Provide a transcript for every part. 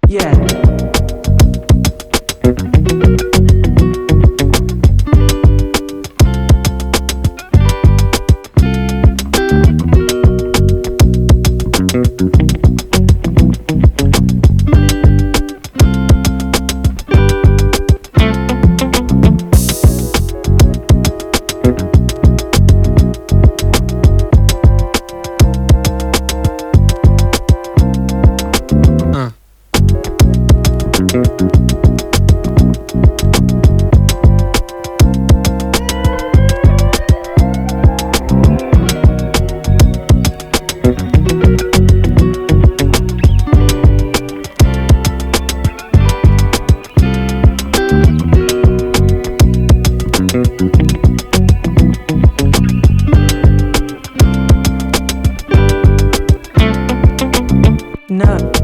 Yeah. Nah.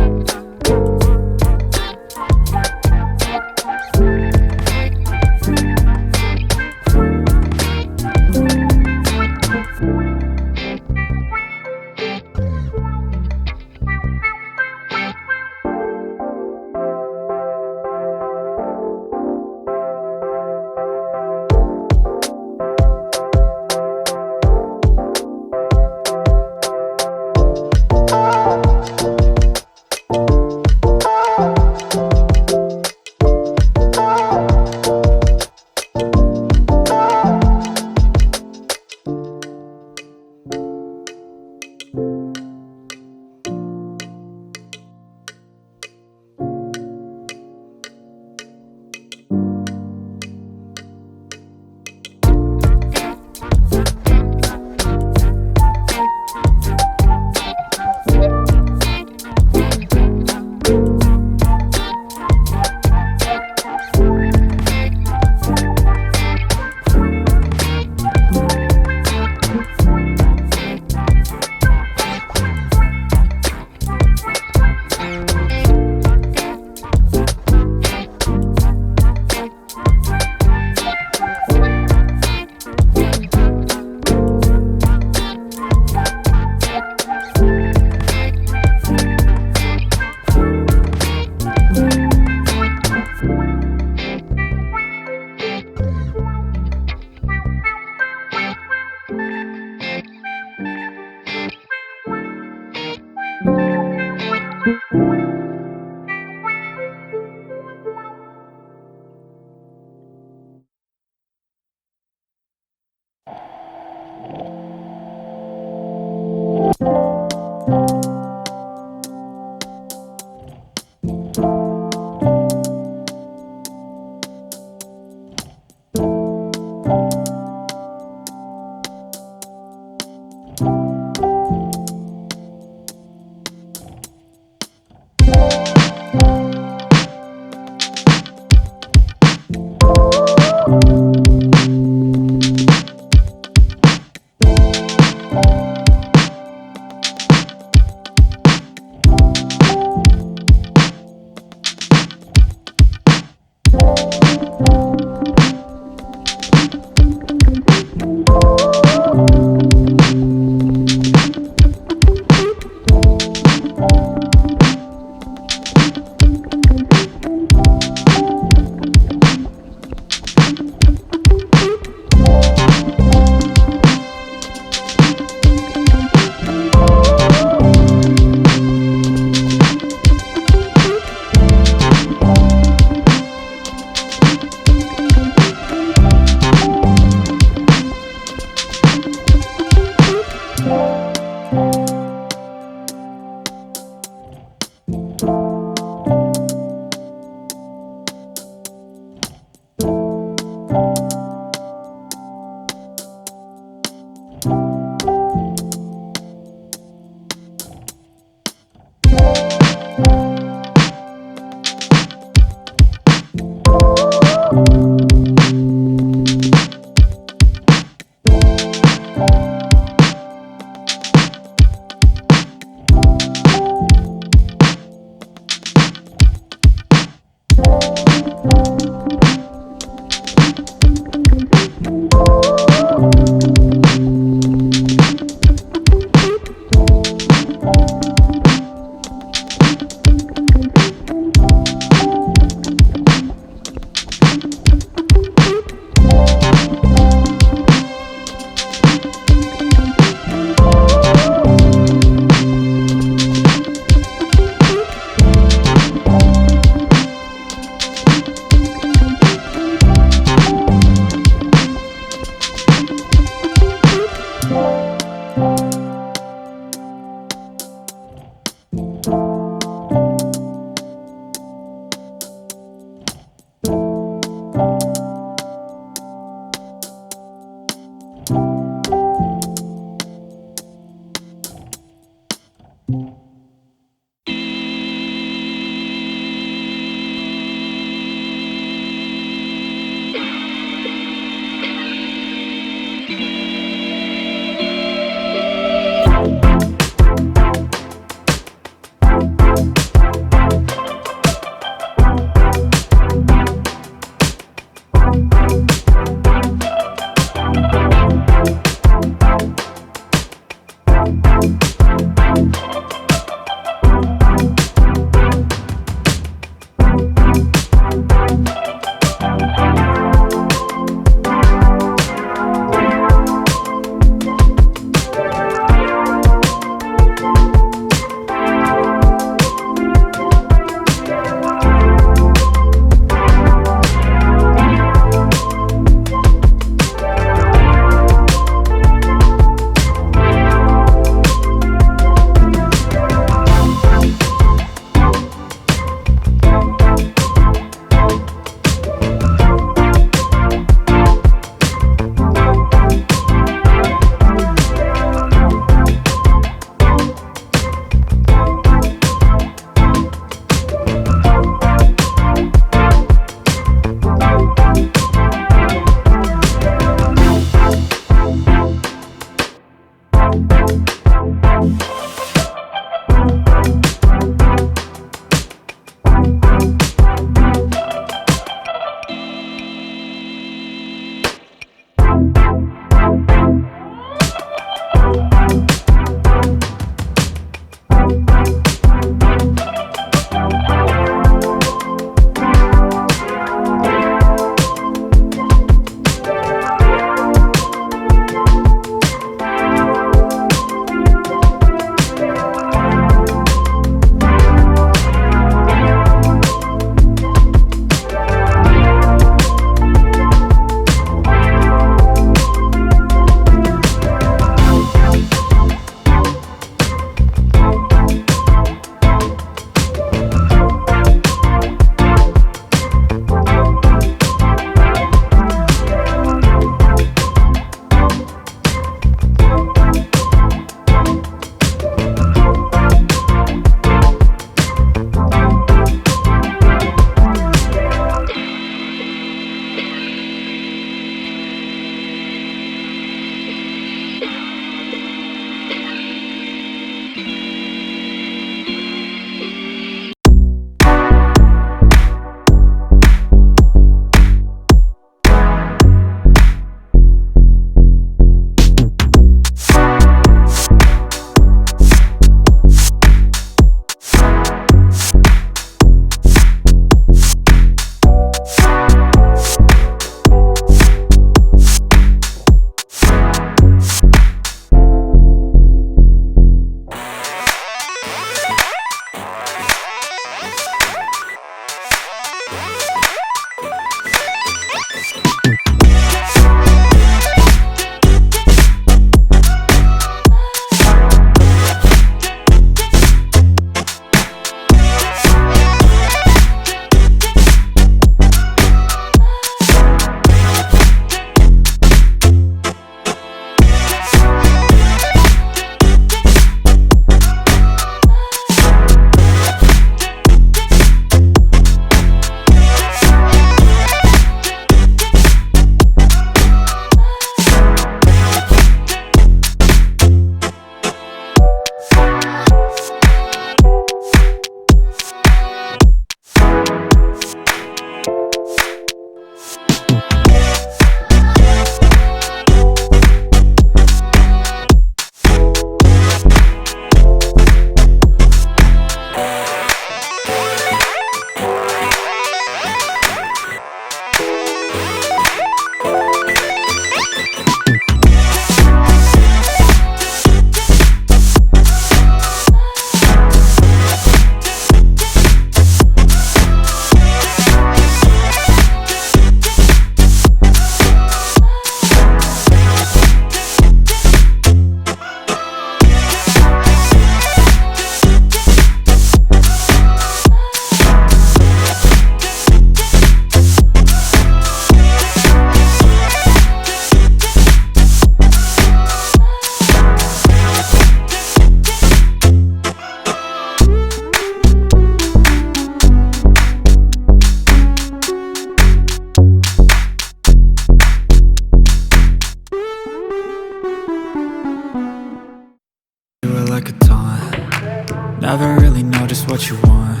Never really know just what you want.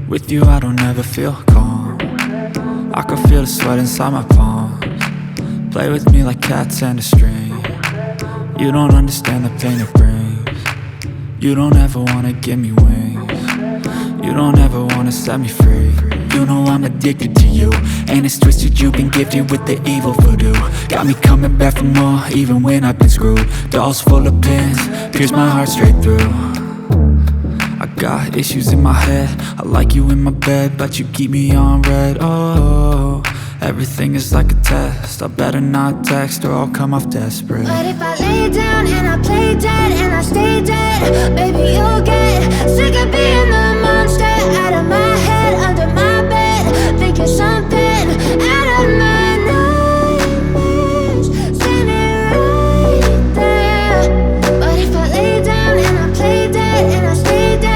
With you I don't ever feel calm. I can feel the sweat inside my palms. Play with me like cats and a string. You don't understand the pain it brings. You don't ever wanna give me wings. You don't ever wanna set me free. You know I'm addicted to you, and it's twisted, you've been gifted with the evil voodoo. Got me coming back for more, even when I've been screwed. Dolls full of pins, pierce my heart straight through. I got issues in my head, I like you in my bed, but you keep me on red. Oh, everything is like a test, I better not text or I'll come off desperate. But if I lay down and I play dead and I stay dead, baby you'll get sick of being the monster out of my head, under my bed, thinking something out of my nightmares, standing right there. But if I lay down and I play dead and I stay dead,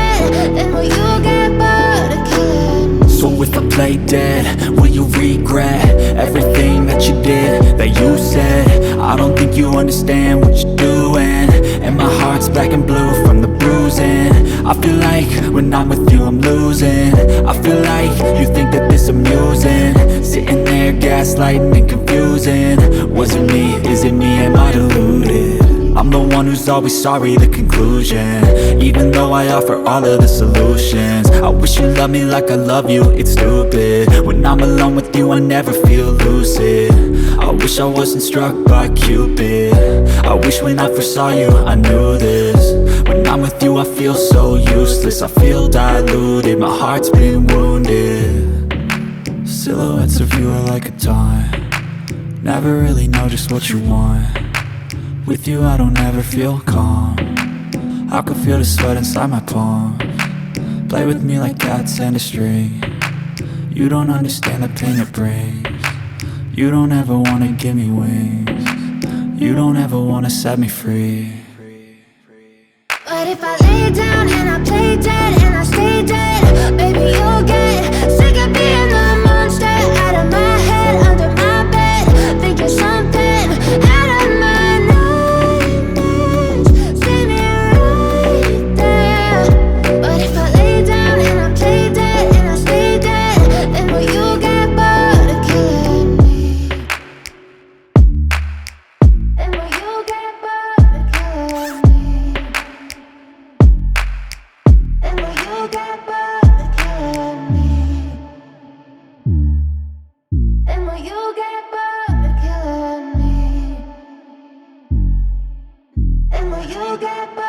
then will you get bored of killing me? So if I play dead, will you regret everything that you did, that you said? I don't think you understand what you're doing, and my heart's black and blue from the bruising. I feel like when I'm with you I'm losing. I feel like you think that this amusing, sitting there gaslighting and confusing. Was it me? Is it me? Am I deluded? I'm the one who's always sorry, the conclusion, even though I offer all of the solutions. I wish you loved me like I love you, it's stupid. When I'm alone with you I never feel lucid. I wish I wasn't struck by Cupid. I wish when I first saw you I knew this. When I'm with you I feel so useless, I feel diluted, my heart's been wounded. Silhouettes of you are like a taunt. Never really know just what you want. With you I don't ever feel calm. I can feel the sweat inside my palms. Play with me like cats and a string. You don't understand the pain it brings. You don't ever wanna give me wings. You don't ever wanna set me free. But if I lay down and I play dead and I stay dead, baby you'll get sick of being the monster out of my head, under my bed, thinking something out of my nightmares, standing right there. But if I lay down and I play dead and I stay dead, then will you get bored of killing me? Then will you get bored of killing me? Then will you get bored of killing me? Then will you get bored of killing me? Then will you get bored?